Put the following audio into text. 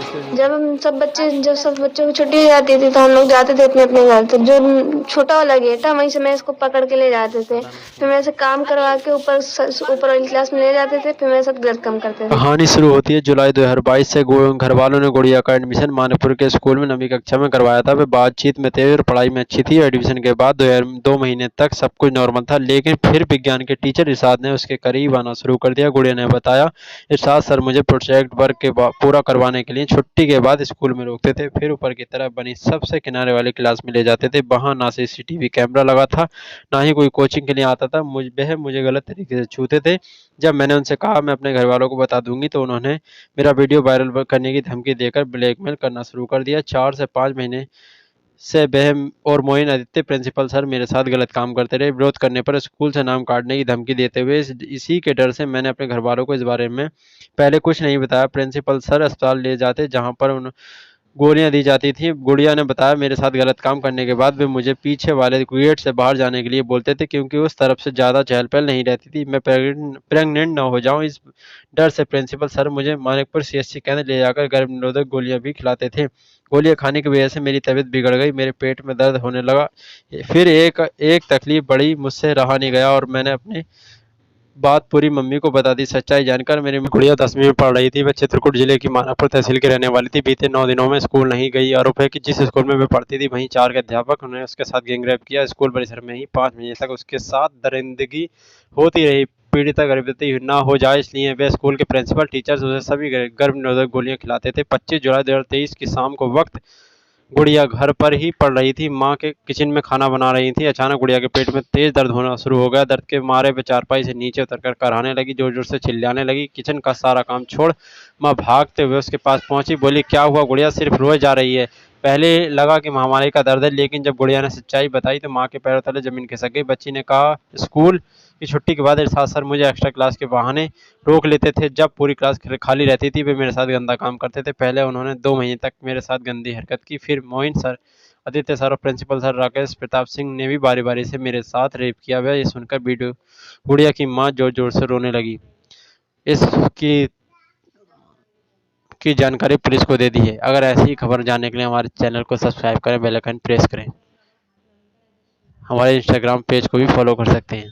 जब सब बच्चों की छुट्टी हो जाती थी तो हम लोग जाते थे अपने अपने घर। तो जो छोटा वाला गेट था वहीं से मैं इसको पकड़ के ले जाते थे, फिर मेरे से काम करवा के ऊपर वाली क्लास में ले जाते थे, फिर मेरे साथ गलत काम करते थे। कहानी शुरू होती है जुलाई 2022 से। घर वालों ने गुड़िया का एडमिशन मानकपुर के स्कूल में 9वीं कक्षा में करवाया था। वे बातचीत में थे और पढ़ाई में अच्छी थी। एडमिशन के बाद 2 महीने तक सब कुछ नॉर्मल था, लेकिन फिर विज्ञान के टीचर इरशाद ने उसके करीब आना शुरू कर दिया। गुड़िया ने बताया, इरशाद सर मुझे प्रोजेक्ट वर्क के पूरा करवाने के लिए छुट्टी के बाद स्कूल में रोकते थे, फिर ऊपर की तरफ बनी सबसे किनारे वाली क्लास में ले जाते थे। वहां ना सीसीटीवी कैमरा लगा था, ना ही कोई कोचिंग के लिए आता था। वह मुझे गलत तरीके से छूते थे। जब मैंने उनसे कहा मैं अपने घर वालों को बता दूंगी, तो उन्होंने मेरा वीडियो वायरल करने की धमकी देकर ब्लैकमेल करना शुरू कर दिया। 4 से 5 महीने से वह और मोइन आदित्य प्रिंसिपल सर मेरे साथ गलत काम करते रहे। विरोध करने पर स्कूल से नाम काटने की धमकी देते हुए इसी के डर से मैंने अपने घर वालों को इस बारे में पहले कुछ नहीं बताया। प्रिंसिपल सर अस्पताल ले जाते जहां पर गोलियां दी जाती थी। गुड़िया ने बताया, मेरे साथ गलत काम करने के बाद वे मुझे पीछे वाले गेट से बाहर जाने के लिए बोलते थे, क्योंकि उस तरफ से ज़्यादा चहल पहल नहीं रहती थी। मैं प्रेग्नेंट न हो जाऊं, इस डर से प्रिंसिपल सर मुझे मानिकपुर सीएचसी केंद्र ले जाकर गर्भ निरोधक गोलियां भी खिलाते थे। गोलियां खाने की वजह से मेरी तबीयत बिगड़ गई, मेरे पेट में दर्द होने लगा। फिर एक एक तकलीफ बढ़ी, मुझसे रहा नहीं गया और मैंने अपनी बात पूरी मम्मी को बता दी। सच्चाई जानकर मेरी गुड़िया 10वीं में पढ़ रही थी। वह चित्रकूट जिले की मानापुर तहसील की रहने वाली थी। बीते 9 दिनों में स्कूल नहीं गई। आरोप है कि जिस स्कूल में वह पढ़ती थी वहीं 4 के अध्यापक उन्होंने उसके साथ गैंगरेप किया। स्कूल परिसर में ही 5 महीने तक उसके साथ दरिंदगी होती रही। पीड़िता गर्भवती ना हो जाए इसलिए वे स्कूल के प्रिंसिपल टीचर्स उसे सभी गर्भ निरोधक गोलियां खिलाते थे। 25 जुलाई 2023 की शाम को वक्त गुड़िया घर पर ही पड़ रही थी। माँ के किचन में खाना बना रही थी। अचानक गुड़िया के पेट में तेज दर्द होना शुरू हो गया। दर्द के मारे वे चारपाई से नीचे उतरकर कराहने लगी, जोर जोर से चिल्लाने लगी। किचन का सारा काम छोड़ माँ भागते हुए उसके पास पहुंची। बोली, क्या हुआ गुड़िया, सिर्फ रोए जा रही है। पहले लगा कि महामारी का दर्द है, लेकिन जब गुड़िया ने सच्चाई बताई तो माँ के पैरों तले जमीन खिसक गई। बच्ची ने कहा, स्कूल की छुट्टी के बाद इरशाद सर मुझे एक्स्ट्रा क्लास के बहाने रोक लेते थे। जब पूरी क्लास खाली रहती थी वे मेरे साथ गंदा काम करते थे। पहले उन्होंने 2 महीने तक मेरे साथ गंदी हरकत की, फिर मोइन सर, आदित्य सर और प्रिंसिपल सर राकेश प्रताप सिंह ने भी बारी बारी से मेरे साथ रेप किया। वह ये सुनकर वीडियो गुड़िया की माँ जोर जोर से रोने लगी। इसकी की जानकारी पुलिस को दे दी है। अगर ऐसी ही खबर जानने के लिए हमारे चैनल को सब्सक्राइब करें, बेल आइकन प्रेस करें। हमारे इंस्टाग्राम पेज को भी फॉलो कर सकते हैं।